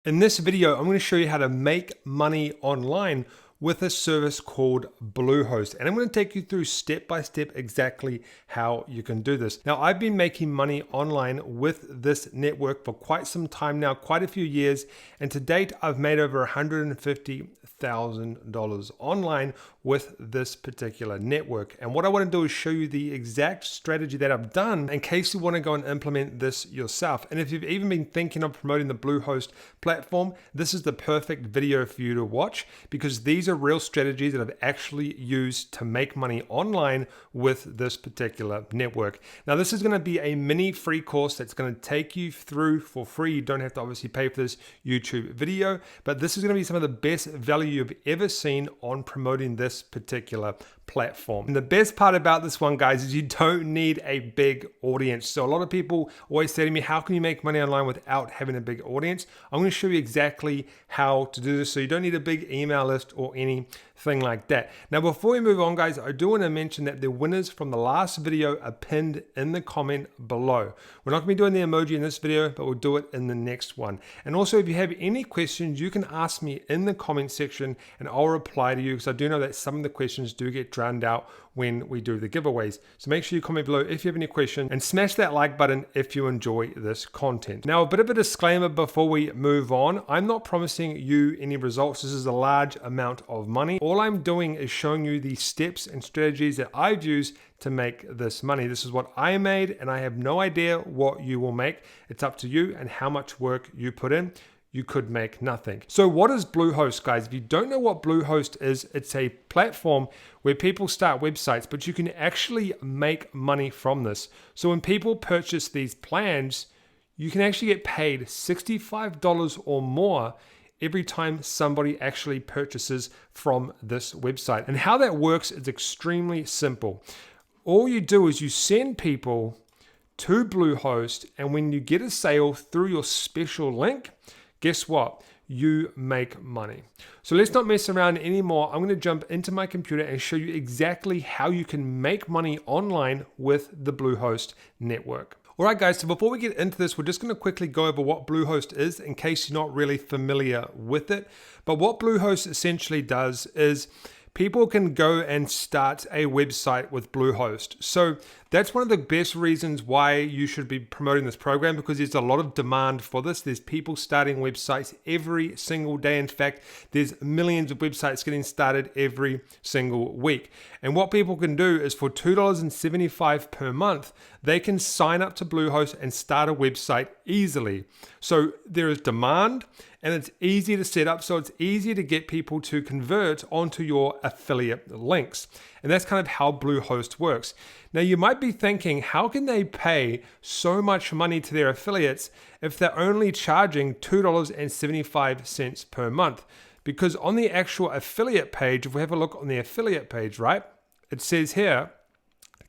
In this video, I'm going to show you how to make money online with a service called Bluehost. And I'm going to take you through step by step exactly how you can do this. Now, I've been making money online with this network for quite some time now, quite a few years. And to date, I've made over $150,000 online with this particular network. And what I want to do is show you the exact strategy that I've done in case you want to go and implement this yourself. And if you've even been thinking of promoting the Bluehost platform, this is the perfect video for you to watch because these are real strategies that I've actually used to make money online with this particular network. Now, this is going to be a mini free course that's going to take you through for free. You don't have to obviously pay for this YouTube video, but this is going to be some of the best value you've ever seen on promoting this particular platform. And the best part about this one, guys, is you don't need a big audience. So a lot of people always say to me, how can you make money online without having a big audience? I'm going to show you exactly how to do this. So you don't need a big email list or anything like that. Now, before we move on, guys, I do want to mention that the winners from the last video are pinned in the comment below. We're not going to be doing the emoji in this video, but we'll do it in the next one. And also, if you have any questions, you can ask me in the comment section and I'll reply to you, because I do know that some of the questions do get drowned out when we do the giveaways. So make sure you comment below if you have any questions and smash that like button if you enjoy this content. Now, a bit of a disclaimer before we move on. I'm not promising you any results. This is a large amount of money. All I'm doing is showing you the steps and strategies that I've used to make this money. This is what I made, and I have no idea what you will make. It's up to you and how much work you put in. You could make nothing. So what is Bluehost, guys? If you don't know what Bluehost is, it's a platform where people start websites, but you can actually make money from this. So when people purchase these plans, you can actually get paid $65 or more every time somebody actually purchases from this website. And how that works is extremely simple. All you do is you send people to Bluehost, and when you get a sale through your special link, guess what? You make money. So let's not mess around anymore. I'm going to jump into my computer and show you exactly how you can make money online with the Bluehost network. All right, guys, so before we get into this, we're just going to quickly go over what Bluehost is in case you're not really familiar with it. But what Bluehost essentially does is people can go and start a website with Bluehost. So that's one of the best reasons why you should be promoting this program, because there's a lot of demand for this. There's people starting websites every single day. In fact, there's millions of websites getting started every single week. And what people can do is for $2.75 per month, they can sign up to Bluehost and start a website easily. So there is demand, and it's easy to set up, so it's easy to get people to convert onto your affiliate links. And that's kind of how Bluehost works. Now, you might be thinking, how can they pay so much money to their affiliates if they're only charging $2.75 per month? Because on the actual affiliate page, if we have a look on the affiliate page, right, it says here,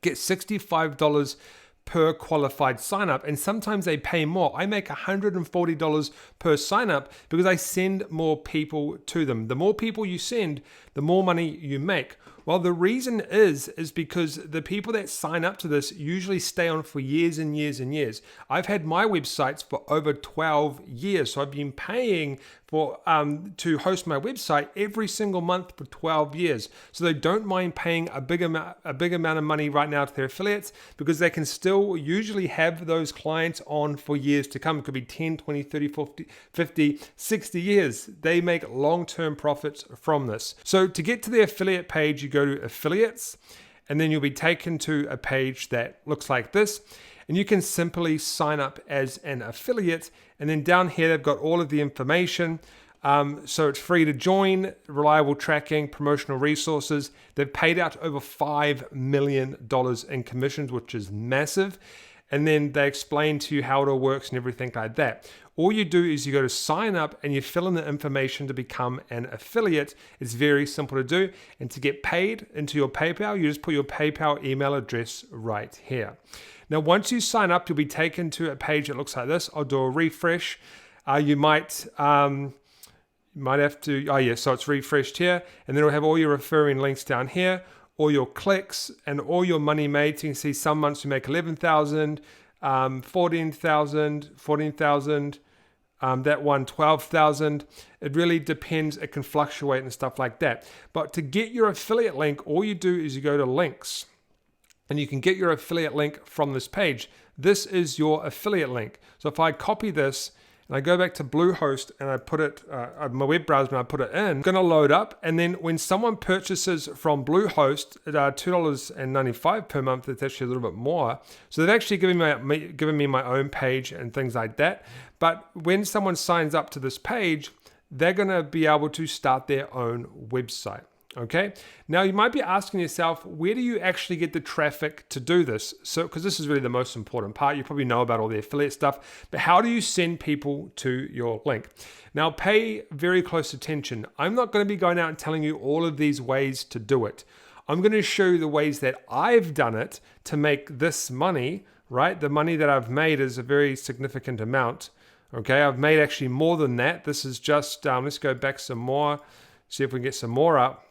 get $65 per qualified sign up, and sometimes they pay more. I make $140 per sign up because I send more people to them. The more people you send, the more money you make. Well, the reason is because the people that sign up to this usually stay on for years and years and years. I've had my websites for over 12 years, so I've been paying for to host my website every single month for 12 years. So they don't mind paying a big amount of money right now to their affiliates, because they can still usually have those clients on for years to come. It could be 10, 20, 30, 40, 50, 60 years. They make long-term profits from this. So to get to the affiliate page, you go to affiliates, and then you'll be taken to a page that looks like this. And you can simply sign up as an affiliate. And then down here, they've got all of the information. So it's free to join, reliable tracking, promotional resources. They've paid out over $5 million in commissions, which is massive. And then they explain to you how it all works and everything like that. All you do is you go to sign up and you fill in the information to become an affiliate. It's very simple to do. And to get paid into your PayPal, you just put your PayPal email address right here. Now, once you sign up, you'll be taken to a page that looks like this. I'll do a refresh. You might have to, so it's refreshed here. And then it'll have all your referring links down here, all your clicks and all your money made. So you can see some months you make 11,000, 14,000, 14,000, That one, 12,000. It really depends. It can fluctuate and stuff like that. But to get your affiliate link, all you do is you go to links and you can get your affiliate link from this page. This is your affiliate link. So if I copy this and I go back to Bluehost and I put it, my web browser, and I put it in, it's going to load up. And then when someone purchases from Bluehost at $2.95 per month, it's actually a little bit more. So they've actually given me my own page and things like that. But when someone signs up to this page, they're going to be able to start their own website. Okay. Now you might be asking yourself, where do you actually get the traffic to do this? So, because this is really the most important part. You probably know about all the affiliate stuff, but how do you send people to your link? Now pay very close attention. I'm not going to be going out and telling you all of these ways to do it. I'm going to show you the ways that I've done it to make this money, right? The money that I've made is a very significant amount. Okay. I've made actually more than that. This is just, let's go back some more, see if we can get some more up.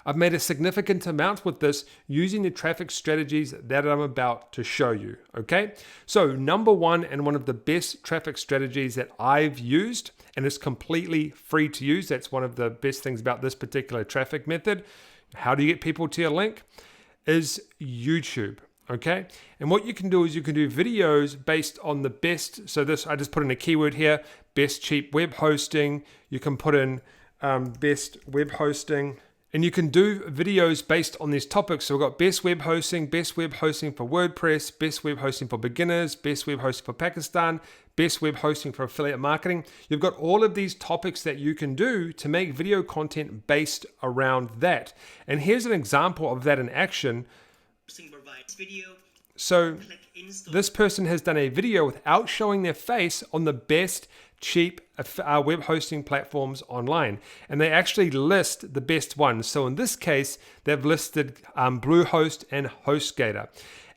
I've made a significant amount with this using the traffic strategies that I'm about to show you, okay? So number one, and one of the best traffic strategies that I've used, and it's completely free to use. That's one of the best things about this particular traffic method. How do you get people to your link? Is YouTube, okay? And what you can do is you can do videos based on the best. So this, I just put in a keyword here, best cheap web hosting. You can put in best web hosting. And you can do videos based on these topics. So we've got best web hosting for WordPress, best web hosting for beginners, best web hosting for Pakistan, best web hosting for affiliate marketing. You've got all of these topics that you can do to make video content based around that. And here's an example of that in action. So this person has done a video without showing their face on the best cheap web hosting platforms online, and they actually list the best ones. So in this case, they've listed Bluehost and HostGator.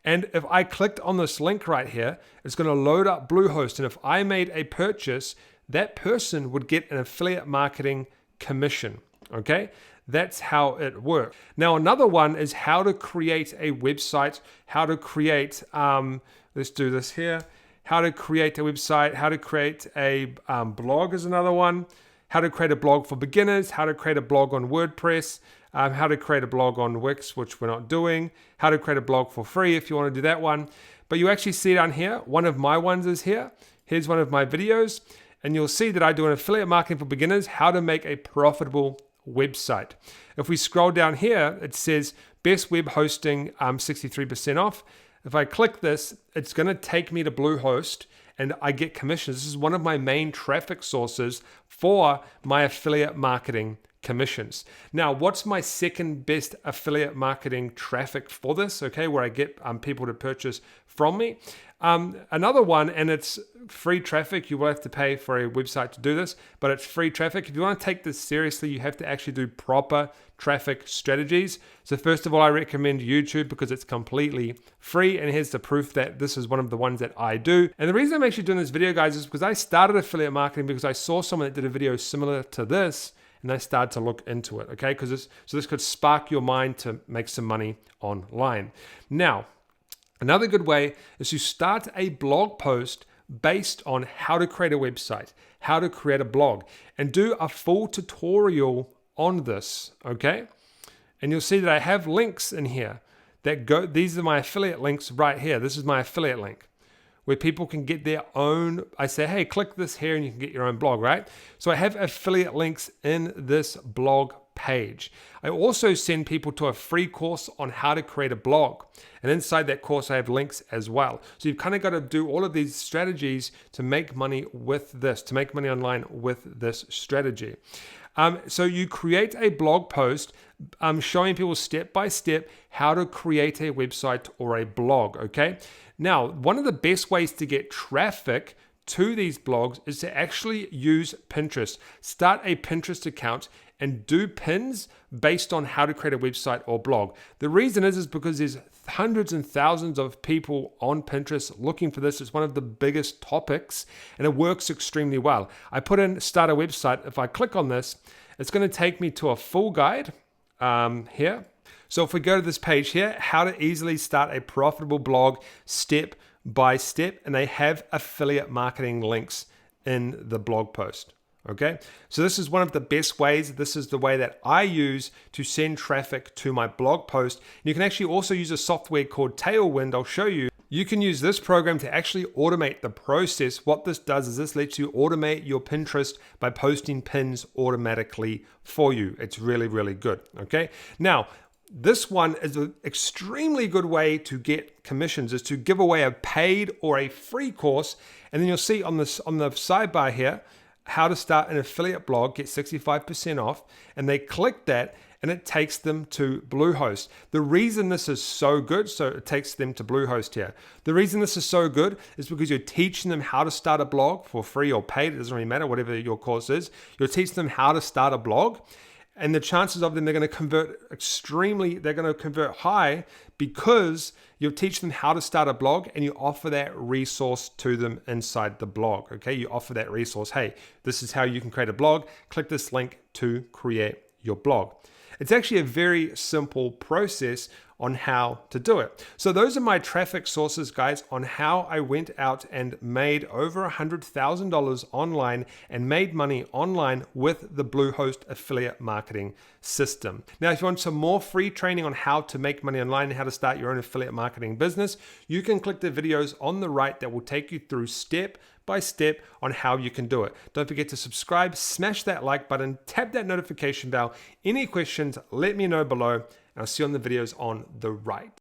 And if I clicked on this link right here, it's going to load up Bluehost. And if I made a purchase, that person would get an affiliate marketing commission. Okay, that's how it works. Now another one is how to create a website, how to create. Let's do this here. How to create a website, how to create a blog is another one, how to create a blog for beginners, how to create a blog on WordPress, how to create a blog on Wix, which we're not doing, how to create a blog for free if you want to do that one. But you actually see down here, one of my ones is here. Here's one of my videos, and you'll see that I do an affiliate marketing for beginners, how to make a profitable website. If we scroll down here, it says best web hosting, 63% off. If I click this, it's going to take me to Bluehost and I get commissions. This is one of my main traffic sources for my affiliate marketing commissions. Now, what's my second best affiliate marketing traffic for this? Okay, where I get people to purchase from me. Another one, and it's free traffic. You will have to pay for a website to do this, but it's free traffic. If you want to take this seriously, you have to actually do proper traffic strategies. So first of all, I recommend YouTube because it's completely free, and here's the proof that this is one of the ones that I do. And the reason I'm actually doing this video, guys, is because I started affiliate marketing because I saw someone that did a video similar to this, and I started to look into it, okay? Because this could spark your mind to make some money online. Now, another good way is to start a blog post based on how to create a website, how to create a blog, and do a full tutorial on this, okay? And you'll see that I have links in here that go, these are my affiliate links right here. This is my affiliate link where people can get their own, I say, hey, click this here and you can get your own blog, right? So I have affiliate links in this blog page. I also send people to a free course on how to create a blog. And inside that course, I have links as well. So you've kind of got to do all of these strategies to make money with this, to make money online with this strategy. So you create a blog post showing people step by step how to create a website or a blog, okay? Now, one of the best ways to get traffic to these blogs is to actually use Pinterest. Start a Pinterest account and do pins based on how to create a website or blog. The reason is because there's hundreds and thousands of people on Pinterest looking for this. It's one of the biggest topics and it works extremely well. I put in start a website. If I click on this, it's going to take me to a full guide here. So if we go to this page here, how to easily start a profitable blog step by step, and they have affiliate marketing links in the blog post. Okay, so this is one of the best ways. This is the way that I use to send traffic to my blog post. You can actually also use a software called Tailwind. I'll show you. You can use this program to actually automate the process. What this does is this lets you automate your Pinterest by posting pins automatically for you. It's really, really good. Okay, now this one is an extremely good way to get commissions, is to give away a paid or a free course. And then you'll see on the sidebar here, how to start an affiliate blog, get 65% off, and they click that and it takes them to Bluehost. The reason this is so good, so it takes them to Bluehost here. The reason this is so good is because you're teaching them how to start a blog for free or paid. It doesn't really matter, whatever your course is. You're teaching them how to start a blog. And the chances of them, they're going to convert high because you'll teach them how to start a blog and you offer that resource to them inside the blog. Okay, you offer that resource. Hey, this is how you can create a blog. Click this link to create your blog. It's actually a very simple process on how to do it. So those are my traffic sources, guys, on how I went out and made over $100,000 online and made money online with the Bluehost affiliate marketing system. Now, if you want some more free training on how to make money online and how to start your own affiliate marketing business, you can click the videos on the right that will take you through step by step on how you can do it. Don't forget to subscribe, smash that like button, tap that notification bell. Any questions, let me know below. And I'll see you on the videos on the right.